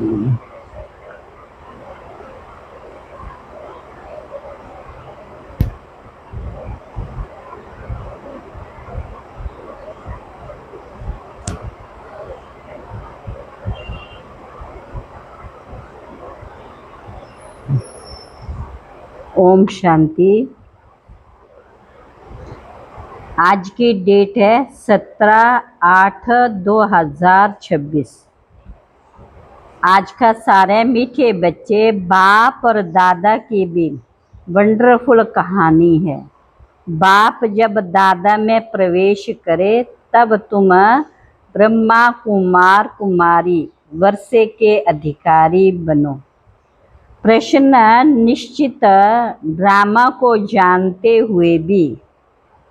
ओम शांति। आज की डेट है 17/8/2026। आज का सारे मीठे बच्चे, बाप और दादा की भी वंडरफुल कहानी है। बाप जब दादा में प्रवेश करे तब तुम ब्रह्मा कुमार कुमारी वर्षे के अधिकारी बनो। प्रश्न निश्चित ड्रामा को जानते हुए भी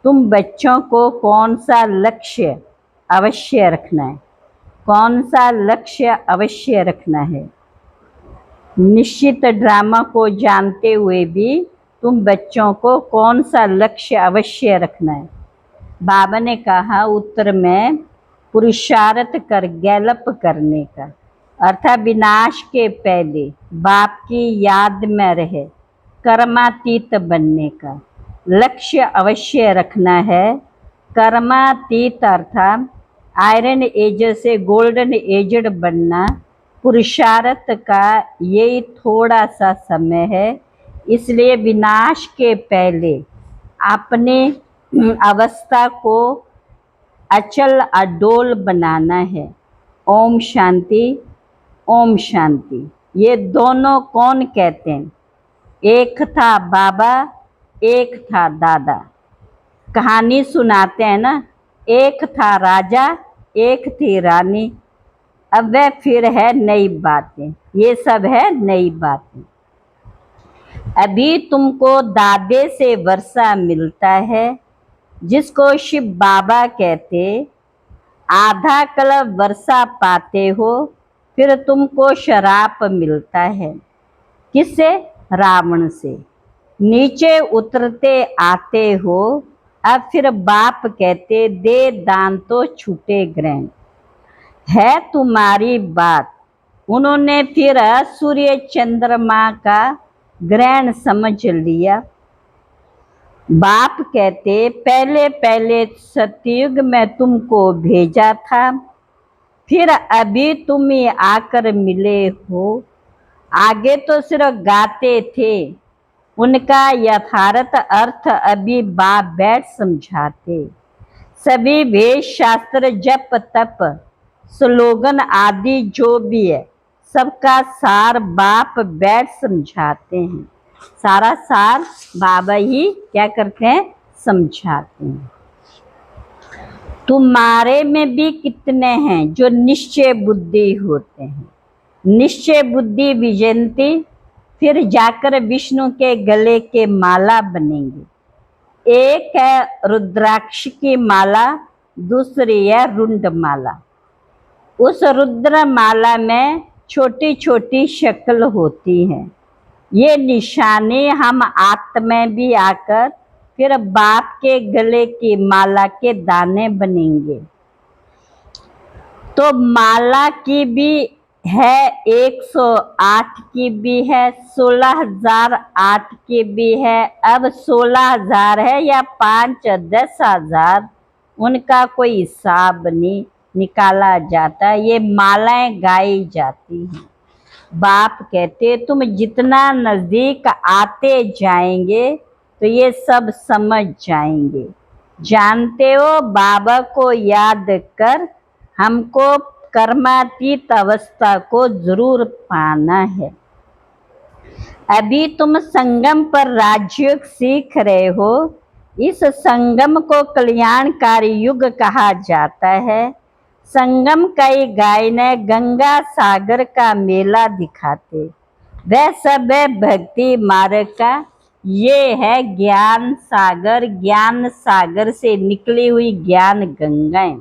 तुम बच्चों को कौन सा लक्ष्य अवश्य रखना है? कौन सा लक्ष्य अवश्य रखना है? निश्चित ड्रामा को जानते हुए भी तुम बच्चों को कौन सा लक्ष्य अवश्य रखना है? बाबा ने कहा उत्तर में पुरुषार्थ कर गैलप करने का, अर्थात विनाश के पहले बाप की याद में रहे कर्मातीत बनने का लक्ष्य अवश्य रखना है। कर्मातीत अर्थात आयरन एज से गोल्डन एजड बनना पुरुषार्थ का यही थोड़ा सा समय है। इसलिए विनाश के पहले अपने अवस्था को अचल अडोल बनाना है। ओम शांति, ओम शांति। ये दोनों कौन कहते हैं? एक था बाबा, एक था दादा। कहानी सुनाते हैं ना, एक था राजा, एक थी रानी। अब वह फिर है नई बातें, ये सब है नई बातें। अभी तुमको दादे से वर्षा मिलता है जिसको शिव बाबा कहते। आधा कलप वर्षा पाते हो, फिर तुमको शराप मिलता है। किससे? रावण से। नीचे उतरते आते हो, अब फिर बाप कहते दे दान तो छूटे ग्रहण। है तुम्हारी बात। उन्होंने फिर सूर्य चंद्रमा का ग्रहण समझ लिया। बाप कहते पहले पहले सतयुग में तुमको भेजा था, फिर अभी तुम ही आकर मिले हो। आगे तो सिर्फ गाते थे, उनका यथार्थ अर्थ अभी बाप बैठ समझाते। सभी वेद शास्त्र जप तप स्लोगन आदि जो भी है सबका सार बाप बैठ समझाते हैं। सारा सार बाबा ही क्या करते हैं? समझाते हैं। तुम्हारे में भी कितने हैं जो निश्चय बुद्धि होते हैं? निश्चय बुद्धि विजयंती, फिर जाकर विष्णु के गले के माला बनेंगे। एक है रुद्राक्ष की माला, दूसरी है रुंड माला। उस रुद्र माला में छोटी छोटी शक्ल होती है। ये निशानी हम आत्मा भी आकर फिर बाप के गले की माला के दाने बनेंगे। तो माला की भी है 108 की भी है, 16,008 की भी है। अब 16,000 है या 5-10,000, उनका कोई हिसाब नहीं निकाला जाता। ये मालाएं गाई जाती हैं। बाप कहते तुम जितना नजदीक आते जाएंगे तो ये सब समझ जाएंगे। जानते हो, बाबा को याद कर हमको कर्मातीत अवस्था को जरूर पाना है। अभी तुम संगम पर राजयोग सीख रहे हो। इस संगम को कल्याणकारी युग कहा जाता है। संगम कई गायने गंगा सागर का मेला दिखाते। वह सब है भक्ति मार्ग का। ये है ज्ञान सागर। ज्ञान सागर से निकली हुई ज्ञान गंगाएं।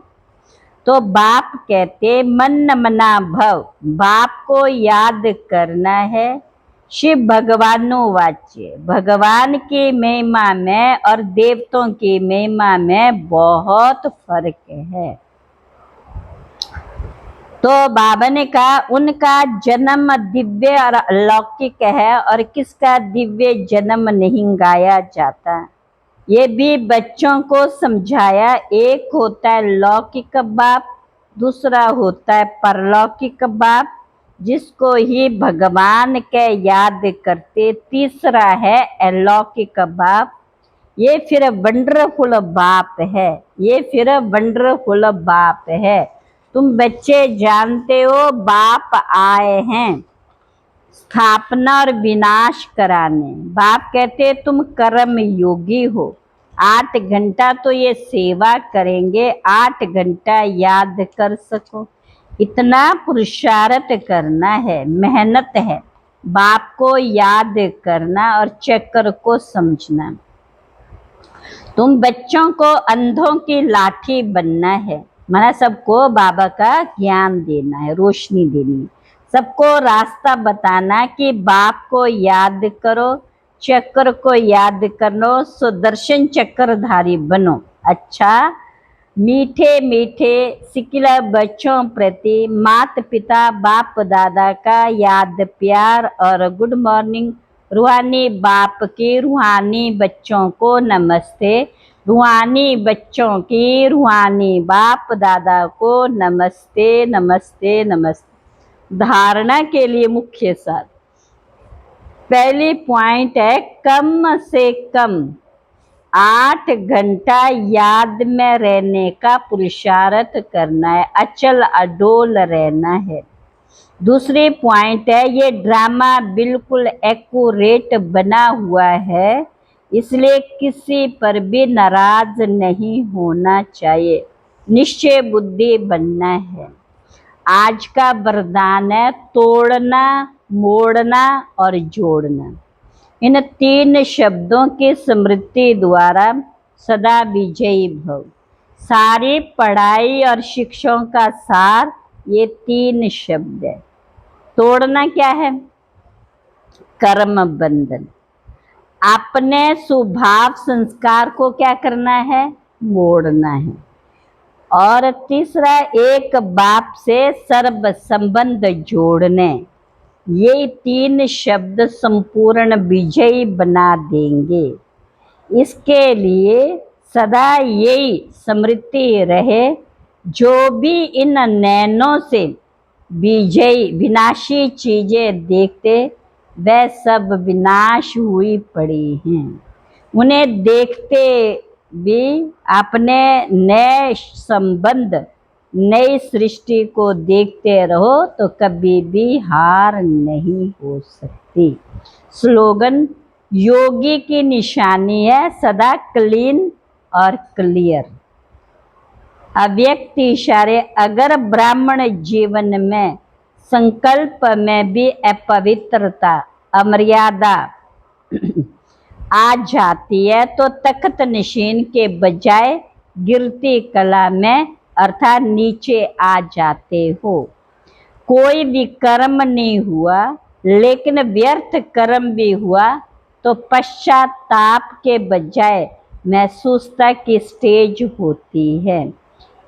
तो बाप कहते मन मना भव, बाप को याद करना है। शिव भगवानो वाच्य, भगवान की महिमा में और देवताओं की महिमा में बहुत फर्क है। तो बाबा ने कहा उनका जन्म दिव्य और अलौकिक है और किसका दिव्य जन्म नहीं गाया जाता। ये भी बच्चों को समझाया। एक होता है लौकिक बाप, दूसरा होता है परलौकिक बाप जिसको ही भगवान के याद करते, तीसरा है अलौकिक बाप। ये फिर वंडरफुल बाप है, ये फिर वंडरफुल बाप है। तुम बच्चे जानते हो बाप आए हैं स्थापना और विनाश कराने। बाप कहते तुम कर्म योगी हो, 8 घंटा तो ये सेवा करेंगे, 8 घंटा याद कर सको, इतना पुरुषार्थ करना है, मेहनत है बाप को याद करना और चक्र को समझना। तुम बच्चों को अंधों की लाठी बनना है, माना सबको बाबा का ज्ञान देना है, रोशनी देनी, सबको रास्ता बताना कि बाप को याद करो, चक्र को याद करो, सुदर्शन चक्रधारी बनो। अच्छा, मीठे मीठे सिकिला बच्चों प्रति माता पिता बाप दादा का याद प्यार और गुड मॉर्निंग। रूहानी बाप की रूहानी बच्चों को नमस्ते, रूहानी बच्चों की रूहानी बाप दादा को नमस्ते नमस्ते नमस्ते। धारणा के लिए मुख्य सार, पहली पॉइंट है कम से कम 8 घंटा याद में रहने का पुरुषार्थ करना है, अचल अडोल रहना है। दूसरी पॉइंट है ये ड्रामा बिल्कुल एक्यूरेट बना हुआ है, इसलिए किसी पर भी नाराज नहीं होना चाहिए, निश्चय बुद्धि बनना है। आज का वरदान है तोड़ना, मोड़ना और जोड़ना। इन 3 शब्दों की स्मृति द्वारा सदा विजयी भव। सारी पढ़ाई और शिक्षाओं का सार ये 3 शब्द है। तोड़ना क्या है? कर्म बंधन। अपने स्वभाव संस्कार को क्या करना है? मोड़ना है। और तीसरा एक बाप से सर्व संबंध जोड़ने। ये 3 शब्द संपूर्ण विजयी बना देंगे। इसके लिए सदा यही स्मृति रहे, जो भी इन नैनों से विजयी विनाशी चीजें देखते वह सब विनाश हुई पड़ी हैं। उन्हें देखते भी अपने नए संबंध, नई सृष्टि को देखते रहो तो कभी भी हार नहीं हो सकती। स्लोगन योगी की निशानी है सदा क्लीन और क्लियर। अव्यक्त इशारे, अगर ब्राह्मण जीवन में संकल्प में भी अपवित्रता अमर्यादा आ जाती है तो तख्त नशीन के बजाय गिरती कला में अर्थात नीचे आ जाते हो। कोई भी कर्म नहीं हुआ लेकिन व्यर्थ कर्म भी हुआ तो पश्चाताप के बजाय महसूसता की स्टेज होती है।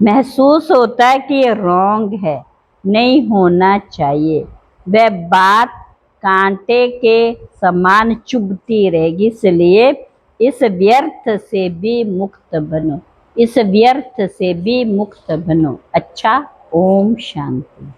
महसूस होता है कि ये रॉन्ग है, नहीं होना चाहिए। वह बात कांटे के समान चुभती रहेगी, इसलिए इस व्यर्थ से भी मुक्त बनो, इस व्यर्थ से भी मुक्त बनो। अच्छा, ओम शांति।